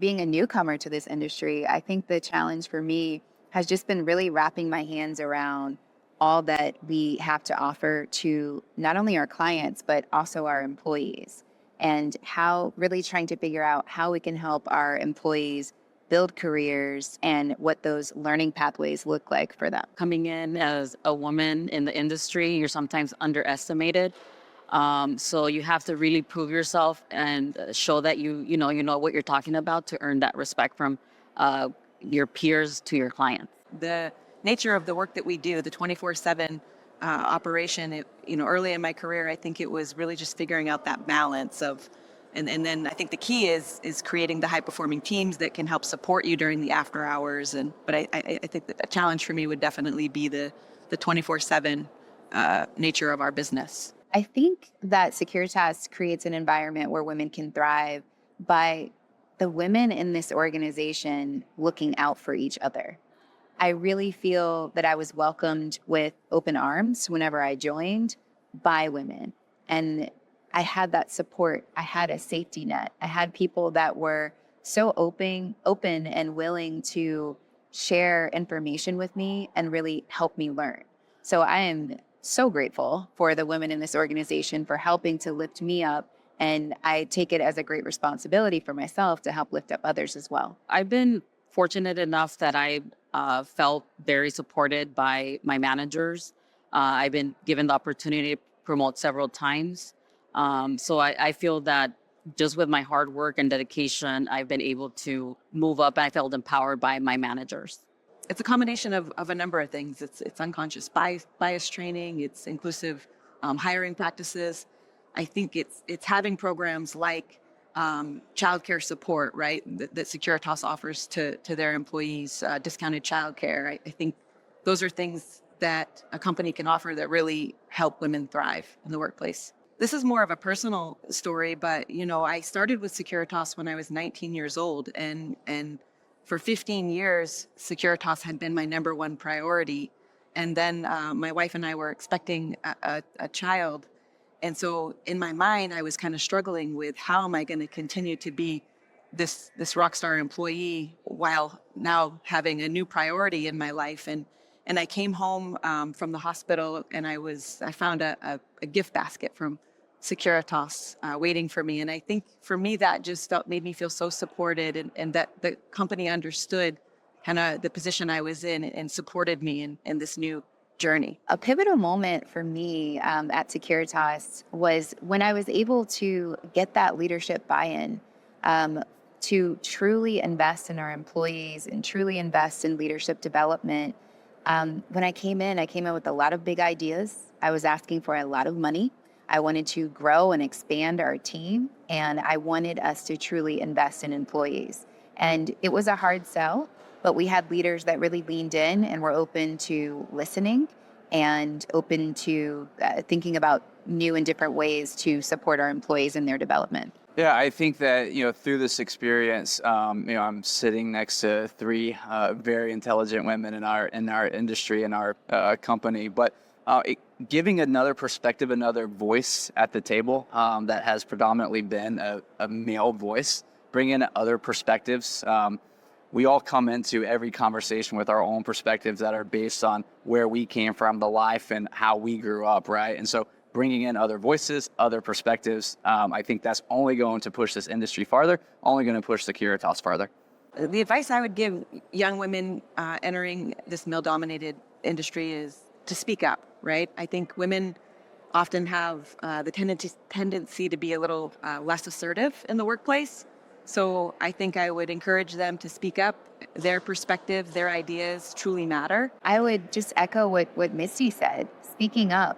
being a newcomer to this industry, I think the challenge for me has just been really wrapping my hands around all that we have to offer to not only our clients, but also our employees, and how really trying to figure out how we can help our employees build careers and what those learning pathways look like for them. Coming in as a woman in the industry, you're sometimes underestimated. So you have to really prove yourself and show that you know what you're talking about to earn that respect from your peers to your clients. The nature of the work that we do, the 24/7 operation, early in my career, I think it was really just figuring out that balance of, and then I think the key is creating the high performing teams that can help support you during the after hours. But I think that a challenge for me would definitely be the 24/7 nature of our business. I think that Securitas creates an environment where women can thrive by the women in this organization looking out for each other. I really feel that I was welcomed with open arms whenever I joined by women. And I had that support. I had a safety net. I had people that were so open and willing to share information with me and really help me learn. So I am so grateful for the women in this organization for helping to lift me up. And I take it as a great responsibility for myself to help lift up others as well. I've been fortunate enough that I felt very supported by my managers. I've been given the opportunity to promote several times. So I feel that just with my hard work and dedication, I've been able to move up, and I felt empowered by my managers. It's a combination of a number of things. It's unconscious bias training. It's inclusive hiring practices. I think it's having programs like childcare support, right? That Securitas offers to their employees, discounted childcare. I think those are things that a company can offer that really help women thrive in the workplace. This is more of a personal story, but I started with Securitas when I was 19 years old, and for 15 years, Securitas had been my number one priority. And then my wife and I were expecting a child. And so in my mind, I was kind of struggling with how am I going to continue to be this rock star employee while now having a new priority in my life. And I came home from the hospital, and I found a gift basket from Securitas waiting for me. And I think for me, that just made me feel so supported, and that the company understood kind of the position I was in and supported me in this new journey. A pivotal moment for me at Securitas was when I was able to get that leadership buy-in to truly invest in our employees and truly invest in leadership development. When I came in with a lot of big ideas. I was asking for a lot of money. I wanted to grow and expand our team, and I wanted us to truly invest in employees. And it was a hard sell, but we had leaders that really leaned in and were open to listening and open to thinking about new and different ways to support our employees in their development. Yeah, I think that, through this experience, I'm sitting next to three very intelligent women in our industry, in our company, but giving another perspective, another voice at the table that has predominantly been a male voice, bringing in other perspectives. We all come into every conversation with our own perspectives that are based on where we came from, the life and how we grew up, right? And so bringing in other voices, other perspectives, I think that's only going to push this industry farther, only going to push Securitas farther. The advice I would give young women entering this male-dominated industry is to speak up, right? I think women often have the tendency to be a little less assertive in the workplace. So I think I would encourage them to speak up. Their perspective, their ideas truly matter. I would just echo what Misty said, speaking up,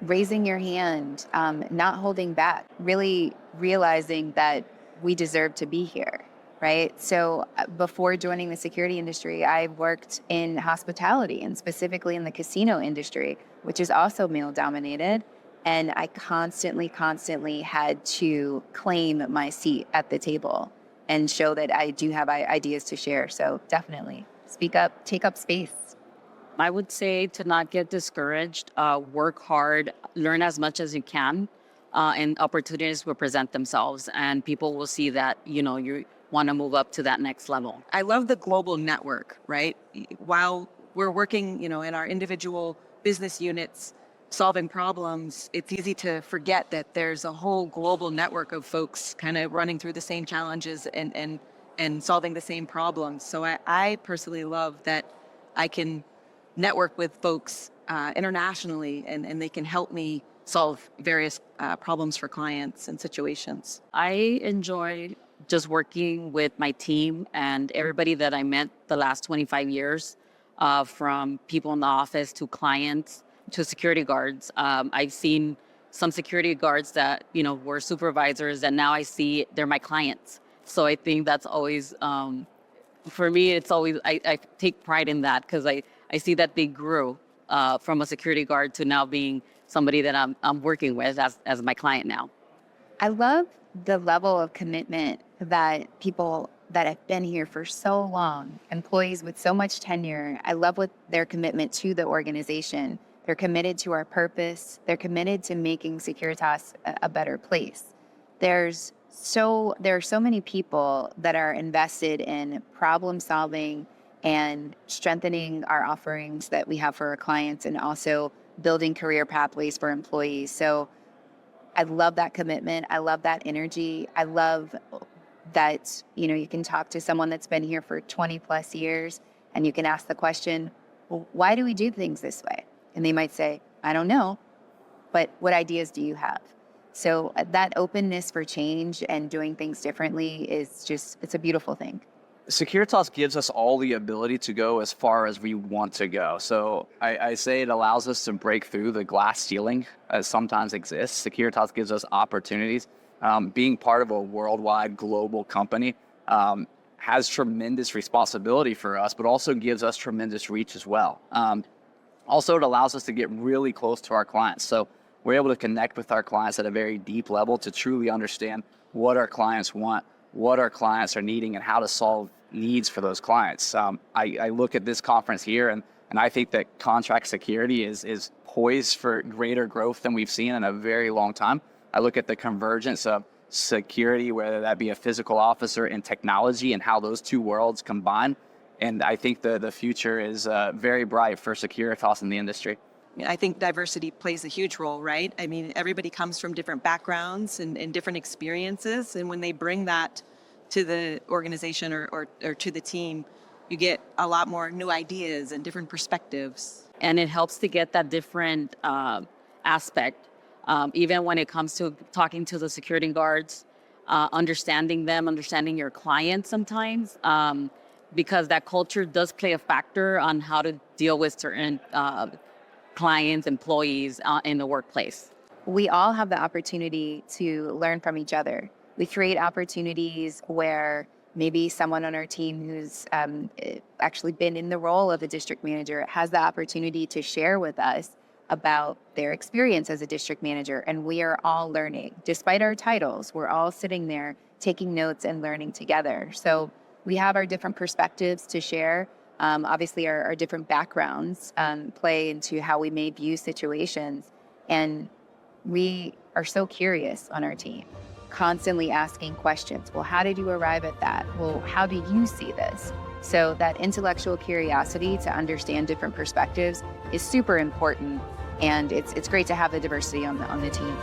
raising your hand, not holding back, really realizing that we deserve to be here, right? So before joining the security industry, I worked in hospitality, and specifically in the casino industry, which is also male dominated. And I constantly had to claim my seat at the table and show that I do have ideas to share. So definitely speak up, take up space. I would say to not get discouraged, work hard, learn as much as you can, and opportunities will present themselves, and people will see that you're want to move up to that next level. I love the global network, right? While we're working, in our individual business units solving problems, it's easy to forget that there's a whole global network of folks kind of running through the same challenges and solving the same problems. So I personally love that I can network with folks internationally and they can help me solve various problems for clients and situations. I enjoy just working with my team and everybody that I met the last 25 years, from people in the office to clients to security guards. I've seen some security guards that, were supervisors, and now I see they're my clients. So I think that's always, for me, it's always, I take pride in that because I see that they grew from a security guard to now being somebody that I'm working with as my client now. I love the level of commitment that people that have been here for so long, employees with so much tenure, I love what their commitment to the organization. They're committed to our purpose. They're committed to making Securitas a better place. There are so many people that are invested in problem solving and strengthening our offerings that we have for our clients, and also building career pathways for employees. So I love that commitment. I love that energy. I love that, you can talk to someone that's been here for 20 plus years and you can ask the question, well, why do we do things this way? And they might say, I don't know, but what ideas do you have? So that openness for change and doing things differently it's a beautiful thing. Securitas gives us all the ability to go as far as we want to go. So I say it allows us to break through the glass ceiling as sometimes exists. Securitas gives us opportunities. Being part of a worldwide global company has tremendous responsibility for us, but also gives us tremendous reach as well. Also, it allows us to get really close to our clients. So we're able to connect with our clients at a very deep level to truly understand what our clients want, what our clients are needing, and how to solve needs for those clients. I look at this conference here, and I think that contract security is poised for greater growth than we've seen in a very long time. I look at the convergence of security, whether that be a physical officer and technology, and how those two worlds combine. And I think the future is very bright for Securitas in the industry. I think diversity plays a huge role, right? I mean, everybody comes from different backgrounds and different experiences. And when they bring that to the organization or to the team, you get a lot more new ideas and different perspectives. And it helps to get that different aspect, even when it comes to talking to the security guards, understanding them, understanding your clients sometimes, because that culture does play a factor on how to deal with certain clients, employees in the workplace. We all have the opportunity to learn from each other. We create opportunities where maybe someone on our team who's actually been in the role of a district manager has the opportunity to share with us about their experience as a district manager. And we are all learning. Despite our titles, we're all sitting there taking notes and learning together. So we have our different perspectives to share. Obviously, our different backgrounds play into how we may view situations. And we are so curious on our team, constantly asking questions. Well, how did you arrive at that? Well, how do you see this? So that intellectual curiosity to understand different perspectives is super important. And it's great to have the diversity on the team.